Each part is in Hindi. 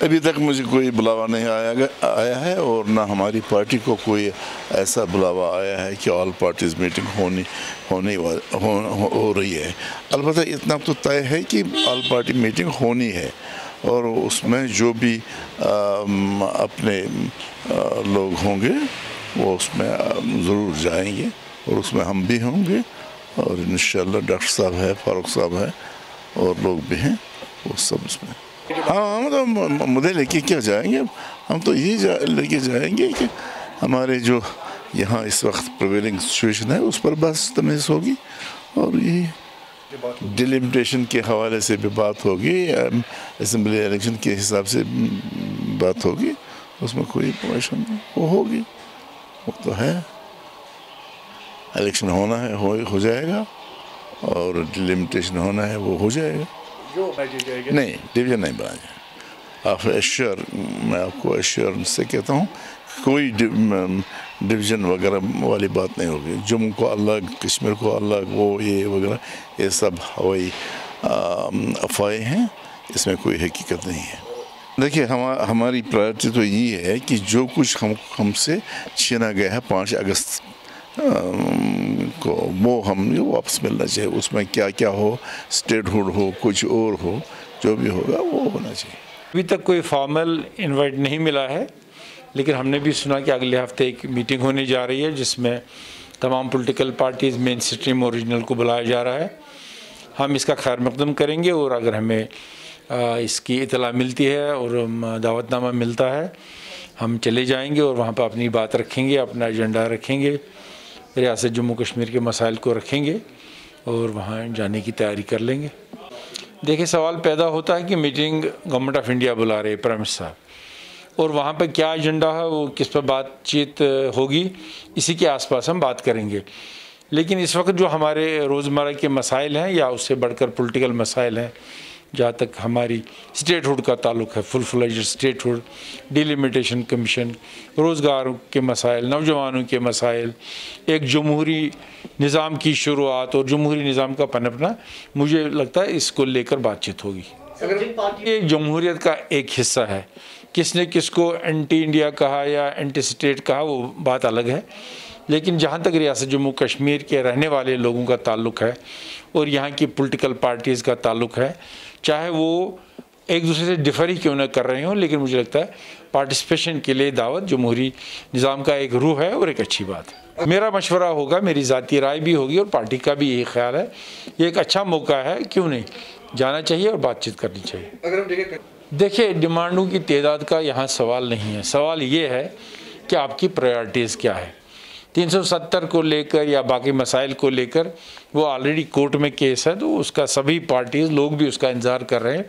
अभी तक मुझे कोई बुलावा नहीं आया है और ना हमारी पार्टी को कोई ऐसा बुलावा आया है कि ऑल पार्टीज़ मीटिंग हो रही है। अलबत्ता इतना तो तय है कि ऑल पार्टी मीटिंग होनी है और उसमें जो भी अपने लोग होंगे वो उसमें ज़रूर जाएंगे और उसमें हम भी होंगे और इंशाअल्लाह डॉक्टर साहब है, फारूक साहब है और लोग भी हैं, वो सब उसमें। हाँ, हम तो मुद्दे लेके क्या जाएंगे, हम तो यही लेके जाएंगे कि हमारे जो यहाँ इस वक्त प्रिवेलिंग सिचुएशन है उस पर बस तमीज़ होगी और यही डिलिमिटेशन के हवाले से भी बात होगी, असेंबली इलेक्शन के हिसाब से बात होगी, उसमें कोई परेशानी नहीं, वो होगी, वो तो है। इलेक्शन होना है हो जाएगा और डिलिमिटेशन होना है वो हो जाएगा। नहीं, डिवीज़न नहीं बना जाए। आप एश्योर, मैं आपको एश्योरेंस से कहता हूँ कोई डिवीज़न वगैरह वाली बात नहीं होगी। जम्मू को अलग, कश्मीर को अलग, वो ये वगैरह, ये सब हवाई अफवाहें हैं, इसमें कोई हकीकत नहीं है। देखिए, हमारी प्रायोरिटी तो ये है कि जो कुछ हमसे छीना गया है 5 अगस्त को, वो हमें वापस मिलना चाहिए। उसमें क्या क्या हो, स्टेटहुड हो, कुछ और हो, जो भी होगा वो होना चाहिए। अभी तक कोई फॉर्मल इनवाइट नहीं मिला है, लेकिन हमने भी सुना कि अगले हफ्ते एक मीटिंग होने जा रही है जिसमें तमाम political parties, main stream, original को बुलाया जा रहा है। हम इसका खैर मकदम करेंगे और अगर हमें इसकी इतला मिलती है और दावतनामा मिलता है, हम चले जाएंगे और वहाँ पर अपनी बात रखेंगे, अपना एजेंडा रखेंगे, रियासत जम्मू कश्मीर के मसाइल को रखेंगे और वहाँ जाने की तैयारी कर लेंगे। देखिए, सवाल पैदा होता है कि मीटिंग गवर्नमेंट ऑफ इंडिया बुला रहे प्राइम मिनिस्टर साहब, और वहाँ पर क्या एजेंडा है, वो किस पर बातचीत होगी, इसी के आसपास हम बात करेंगे। लेकिन इस वक्त जो हमारे रोज़मर्रा के मसाइल हैं या उससे बढ़कर पॉलिटिकल मसाइल हैं, जहाँ तक हमारी स्टेटहुड का ताल्लुक़ है, full fledged statehood, delimitation commission, रोज़गार के मसाइल, नौजवानों के मसाइल, एक जमहूरी निज़ाम की शुरुआत और जमहूरी निज़ाम का पनपना, मुझे लगता है इसको लेकर बातचीत होगी। ये जमहूरियत का एक हिस्सा है, किसने किसको एंटी इंडिया कहा या एंटी स्टेट कहा वो बात अलग है, लेकिन जहाँ तक रियासत जम्मू कश्मीर के रहने वाले लोगों का ताल्लुक़ है और यहाँ की पॉलिटिकल पार्टीज़ का ताल्लुक़ है, चाहे वो एक दूसरे से डिफर ही क्यों न कर रहे हों, लेकिन मुझे लगता है पार्टिसिपेशन के लिए दावत जमहूरी निज़ाम का एक रूह है और एक अच्छी बात है। मेरा मशवरा होगा, मेरी ज़ाती राय भी होगी और पार्टी का भी यही ख्याल है, ये एक अच्छा मौका है, क्यों नहीं जाना चाहिए और बातचीत करनी चाहिए। अगर हम देखिए, डिमांडों की तादाद का यहाँ सवाल नहीं है, सवाल ये है कि आपकी प्रायोरिटीज़ क्या है। 370 को लेकर या बाकी मसाइल को लेकर वो ऑलरेडी कोर्ट में केस है, तो उसका सभी पार्टीज़ लोग भी उसका इंतज़ार कर रहे हैं।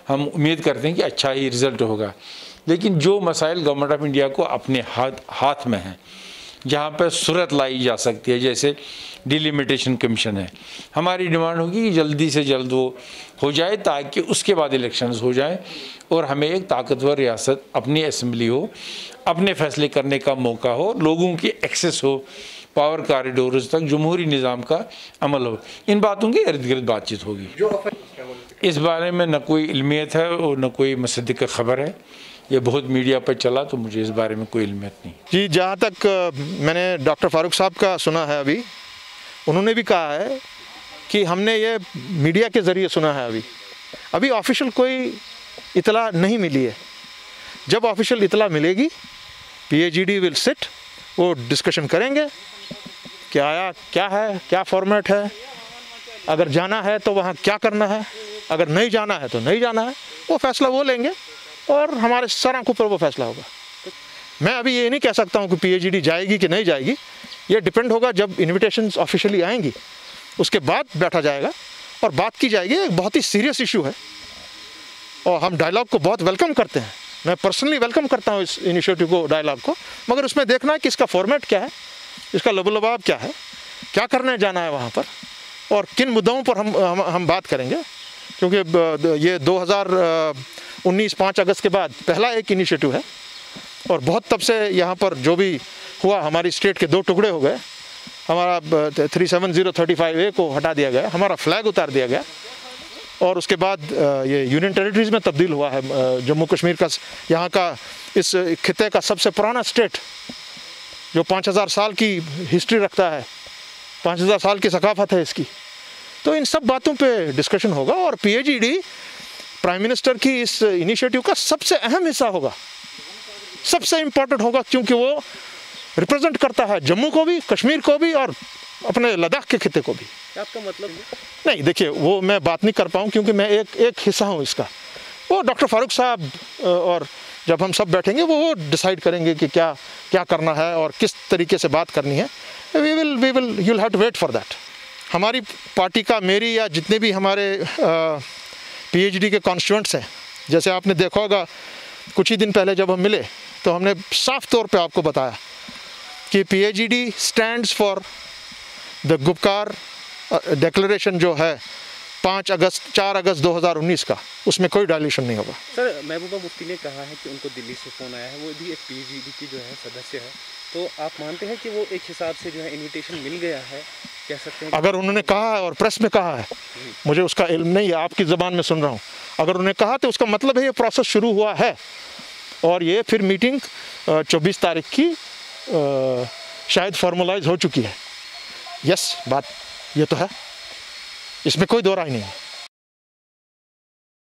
हम उम्मीद करते हैं कि अच्छा ही रिज़ल्ट होगा, लेकिन जो मसाइल गवर्नमेंट ऑफ इंडिया को अपने हाथ में हैं, जहाँ पर सूरत लाई जा सकती है, जैसे डिलिमिटेशन कमीशन है, हमारी डिमांड होगी कि जल्दी से जल्द वो हो जाए ताकि उसके बाद इलेक्शंस हो जाएं और हमें एक ताकतवर रियासत, अपनी असेंबली हो, अपने फैसले करने का मौका हो, लोगों की एक्सेस हो पावर कॉरिडोर्स तक, जमहूरी निज़ाम का अमल हो। इन बातों के इर्द गिर्द बातचीत होगी। इस बारे में न कोई इल्मियत है और न कोई मुसद्दिक़ खबर है, ये बहुत मीडिया पर चला, तो मुझे इस बारे में कोई इल्मियत नहीं। जी, जहाँ तक मैंने डॉक्टर फारूक साहब का सुना है, अभी उन्होंने भी कहा है कि हमने ये मीडिया के ज़रिए सुना है, अभी ऑफिशियल कोई इतला नहीं मिली है। जब ऑफिशियल इतला मिलेगी, PAGD विल सिट, वो डिस्कशन करेंगे कि आया क्या है, क्या फॉर्मेट है, अगर जाना है तो वहाँ क्या करना है, अगर नहीं जाना है तो नहीं जाना है, वो फैसला वो लेंगे और हमारे सर आंखों पर वो फैसला होगा। मैं अभी ये नहीं कह सकता हूँ कि PAGD जाएगी कि नहीं जाएगी, ये डिपेंड होगा जब इन्विटेशंस ऑफिशियली आएंगी, उसके बाद बैठा जाएगा और बात की जाएगी। एक बहुत ही सीरियस इशू है और हम डायलॉग को बहुत वेलकम करते हैं, मैं पर्सनली वेलकम करता हूँ इस इनिशिएटिव को, डायलॉग को, मगर उसमें देखना है कि इसका फॉर्मेट क्या है, इसका लबोलबाब क्या है, क्या करने जाना है वहाँ पर और किन मुद्दों पर हम बात करेंगे। क्योंकि ये 2019 5 अगस्त के बाद पहला एक इनिशिएटिव है और बहुत तब से यहाँ पर जो भी हुआ, हमारी स्टेट के 2 टुकड़े हो गए, हमारा 37035A को हटा दिया गया, हमारा फ्लैग उतार दिया गया और उसके बाद ये यूनियन टेरिटरीज में तब्दील हुआ है। जम्मू कश्मीर का यहाँ का इस खिते का सबसे पुराना स्टेट जो 5000 साल की हिस्ट्री रखता है, 5000 साल की सकाफत है इसकी। तो इन सब बातों पे डिस्कशन होगा और PAGD प्राइम मिनिस्टर की इस इनिशिएटिव का सबसे अहम हिस्सा होगा, सबसे इम्पोर्टेंट होगा, क्योंकि वो रिप्रेजेंट करता है जम्मू को भी, कश्मीर को भी और अपने लद्दाख के खिते को भी। आपका मतलब नहीं, देखिए वो मैं बात नहीं कर पाऊँ क्योंकि मैं एक हिस्सा हूँ इसका। वो डॉक्टर फारूक साहब और जब हम सब बैठेंगे वो डिसाइड करेंगे कि क्या क्या करना है और किस तरीके से बात करनी है। We will you'll have to wait for that. हमारी पार्टी का, मेरी या जितने भी हमारे PAGD के कॉन्स्टिट्यूएंट्स हैं, जैसे आपने देखा होगा कुछ ही दिन पहले जब हम मिले तो हमने साफ तौर पे आपको बताया कि PAGD stands for the Gupkar declaration जो है 4 अगस्त 2019 का, उसमें कोई डायल्यूशन नहीं होगा। सर, महबूबा मुफ्ती ने कहा है कि उनको दिल्ली से फ़ोन आया है, वो भी एक PAGD की जो है सदस्य है, तो आप मानते हैं कि वो एक हिसाब से जो है इनविटेशन मिल गया है, कह सकते हैं? अगर उन्होंने कहा है और प्रेस में कहा है, मुझे उसका इल्म नहीं है, आपकी ज़बान में सुन रहा हूँ, अगर उन्होंने कहा तो उसका मतलब है ये प्रोसेस शुरू हुआ है और ये फिर मीटिंग 24 तारीख की शायद फॉर्मलाइज हो चुकी है। यस, बात ये तो है, इसमें कोई दो राय नहीं है।